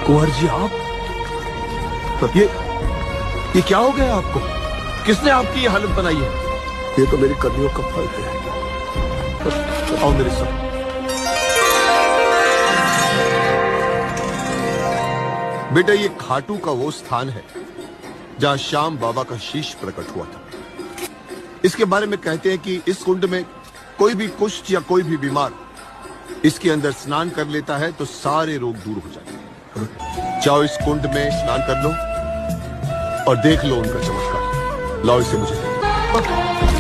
कुंवर जी आप ये क्या हो गया आपको? किसने आपकी ये हालत बनाई है? ये तो मेरी कर्मियों का फल है। आओ मेरे साथ। बेटा, ये खाटू का वो स्थान है जहां श्याम बाबा का शीश प्रकट हुआ था। इसके बारे में कहते हैं कि इस कुंड में कोई भी कुष्ठ या कोई भी बीमार इसके अंदर स्नान कर लेता है तो सारे रोग दूर हो जाते हैं। जाओ इस कुंड में स्नान कर लो और देख लो उनका चमत्कार। लाओ इसे मुझे।